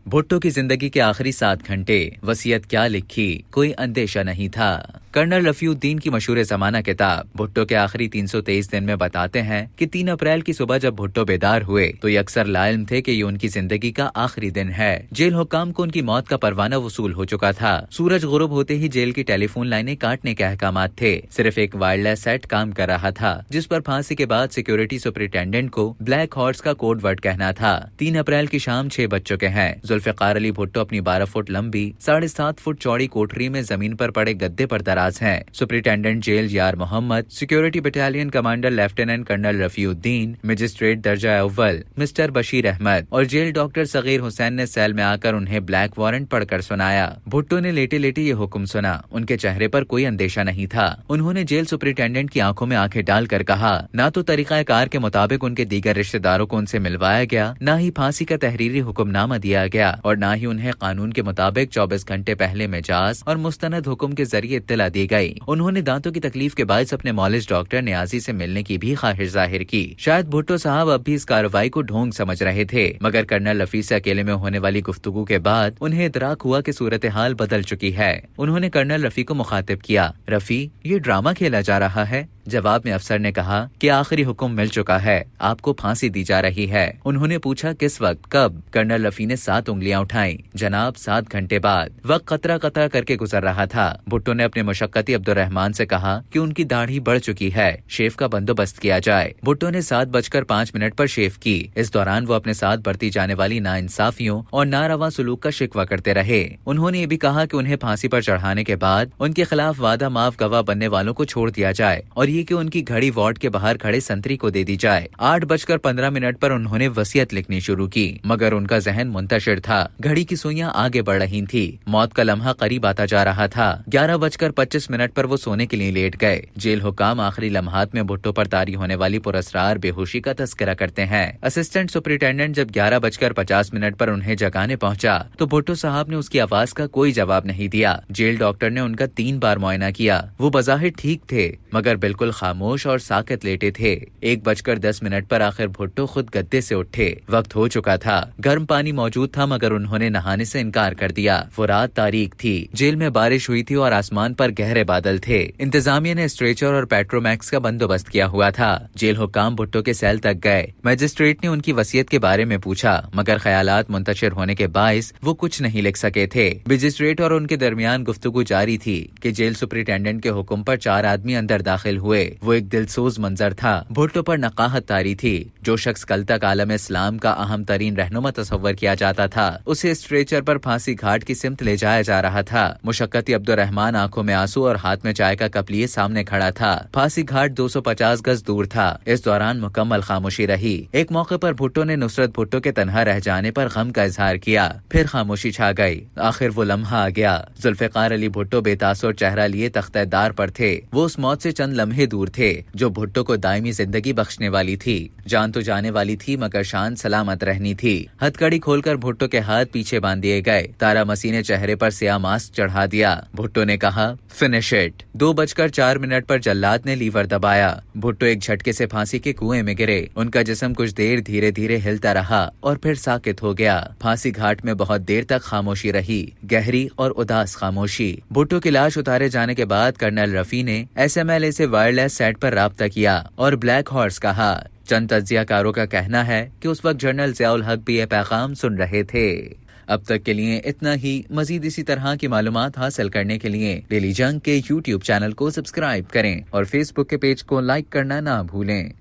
भुट्टो की जिंदगी के आखिरी 7 घंटे, वसीयत क्या लिखी, कोई अंदेशा नहीं था। कर्नल रफीउद्दीन की मशहूर जमाना किताब भुट्टो के आखिरी 323 दिन में बताते हैं कि 3 अप्रैल की सुबह जब भुट्टो बेदार हुए तो ये अक्सर लाइल्म थे कि ये उनकी जिंदगी का आखिरी दिन है। जेल हुक्काम को उनकी मौत का परवाना वसूल हो चुका था। सूरज गुरूब होते ही जेल की टेलीफोन लाइनें काटने के अहकामात थे। सिर्फ एक वायरलेस सेट काम कर रहा था जिस पर फांसी के बाद सिक्योरिटी सुपरिटेंडेंट को ब्लैक हॉर्स का कोड वर्ड कहना था। 3 अप्रैल की शाम 6 बज चुके हैं। जुल्फिकार अली भुट्टो अपनी 12 फुट लंबी 7.5 फुट चौड़ी कोठरी में जमीन पर पड़े गद्दे पर दराज हैं। Superintendent jail Yar Mohammad, security battalion commander lieutenant colonel Rafiuddin, magistrate दर्जा अव्वल मिस्टर बशीर अहमद और जेल डॉक्टर सगीर हुसैन ने सेल में आकर उन्हें ब्लैक वारंट पढ़कर सुनाया। भुट्टो ने लेटे लेटे ये हुक्म सुना। उनके चेहरे पर कोई अंदेशा नहीं था। उन्होंने जेल सुपरिटेंडेंट की आंखों में आंखें डालकर कहा, ना तो तरीकाकार के मुताबिक उनके दीगर रिश्तेदारों को उनसे मिलवाया गया, ना ही फांसी का तहरीरी हुक्मनामा दिया गया और ना ही उन्हें कानून के मुताबिक 24 घंटे पहले मिजाज और मुस्तनद हुक्म के जरिए इत्तला दी गई। उन्होंने दांतों की तकलीफ के बायस अपने मौलिज डॉक्टर नियाजी से मिलने की भी ख्वाहिश जाहिर की। शायद भुट्टो साहब अब भी इस कार्रवाई को ढोंग समझ रहे थे, मगर कर्नल रफी से अकेले में होने वाली गुफ्तगू के बाद उन्हें इदराक हुआ कि सूरत हाल बदल चुकी है। उन्होंने कर्नल रफी को मुखातिब किया, रफी ये ड्रामा खेला जा रहा है। जवाब में अफसर ने कहा कि आखिरी हुक्म मिल चुका है, आपको फांसी दी जा रही है। उन्होंने पूछा किस वक्त, कब? कर्नल रफी ने 7 उंगलियां उठाई। जनाब 7 घंटे बाद। वक्त कतरा कतरा करके गुजर रहा था। भुट्टो ने अपने मुशक्कती अब्दुर्रहमान से कहा कि उनकी दाढ़ी बढ़ चुकी है, शेव का बंदोबस्त किया जाए। भुट्टो ने 7:05 पर शेव की। इस दौरान वो अपने साथ बरती जाने वाली नाइंसाफियों और नारवा सलूक का शिकवा करते रहे। उन्होंने ये भी कहा कि उन्हें फांसी पर चढ़ाने के बाद उनके खिलाफ वादा माफ गवाह बनने वालों को छोड़ दिया जाए और ये कि उनकी घड़ी वार्ड के बाहर खड़े संतरी को दे दी जाए। 8:15 पर उन्होंने वसीयत लिखनी शुरू की, मगर उनका जहन मुंतशिर था। घड़ी की सुइयां आगे बढ़ रही थी। मौत का लम्हा करीब आता जा रहा था। 11:25 पर वो सोने के लिए लेट गए। जेल हुकाम आखिरी लम्हात में भुट्टो पर तारी होने वाली पुरस्रार बेहोशी का तस्करा करते हैं। असिस्टेंट सुपरिटेंडेंट जब 11:50 पर उन्हें जगाने पहुंचा तो भुट्टो साहब ने उसकी आवाज का कोई जवाब नहीं दिया। जेल डॉक्टर ने उनका 3 बार मुआयना किया। वो बज़ाहिर ठीक थे, मगर बिल्कुल खामोश और साकित लेटे थे। 1:10 पर आखिर भुट्टो खुद गद्दे से उठे। वक्त हो चुका था। गर्म पानी मौजूद था, मगर उन्होंने नहाने से इनकार कर दिया। वो रात तारीख थी। जेल में बारिश हुई थी और आसमान पर गहरे बादल थे। इंतजामिया ने स्ट्रेचर और पेट्रोमैक्स का बंदोबस्त किया हुआ था। जेल हुक्काम भुट्टो के सेल तक गए। मजिस्ट्रेट ने उनकी वसीयत के बारे में पूछा, मगर ख्यालात मुंतशिर होने के बायस वो कुछ नहीं लिख सके थे। मजिस्ट्रेट और उनके दरमियान गुफ्तगू जारी थी कि जेल सुपरिटेंडेंट के हुक्म पर 4 आदमी अंदर दाखिल हुए। वो एक दिलसोज मंजर था। भुट्टो पर नकाहत तारी थी। जो शख्स कल तक आलम इस्लाम का अहम तरीन रहनुमा तस्वर किया जाता था, उसे स्ट्रेचर पर फांसी घाट की सिमत ले जाया जा रहा था। मुशक्कती अब्दुर्रहमान आंखों में आंसू और हाथ में चाय का कप लिए सामने खड़ा था। फांसी घाट 250 गज दूर था। इस दौरान मुकम्मल खामोशी रही। एक मौके पर भुट्टो ने नुसरत भुट्टो के तन्हा रह जाने पर गम का इजहार किया। फिर खामोशी छा गई। आखिर वो लम्हा आ गया। जुल्फिकार अली भुट्टो बेतासुर चेहरा लिए तख्तेदार पर थे। वो उस मौत से चंद लम्हे दूर थे जो भुट्टो को दायमी जिंदगी बख्शने वाली थी। जान तो जाने वाली थी, मगर शान सलामत रहनी थी। हथकड़ी खोलकर भुट्टो के हाथ पीछे बांध दिए गए। तारा मसीह ने चेहरे पर स्याह मास्क चढ़ा दिया। भुट्टो ने कहा, फिनिश इट। 2:04 पर जल्लाद ने लीवर दबाया। भुट्टो एक झटके से फांसी के कुएं में गिरे। उनका जिस्म कुछ देर धीरे धीरे हिलता रहा और फिर साकित हो गया। फांसी घाट में बहुत देर तक खामोशी रही, गहरी और उदास खामोशी। भुट्टो की लाश उतारे जाने के बाद कर्नल रफी ने SMLA से वायरलेस सेट पर राब्ता किया और ब्लैक हॉर्स कहा। चंद तज्जियाकारों का कहना है कि उस वक्त जनरल ज़ियाउल हक भी ये पैगाम सुन रहे थे। अब तक के लिए इतना ही। मजीद इसी तरह की मालूमात हासिल करने के लिए डेली जंग के YouTube चैनल को सब्सक्राइब करें और Facebook के पेज को लाइक करना ना भूलें।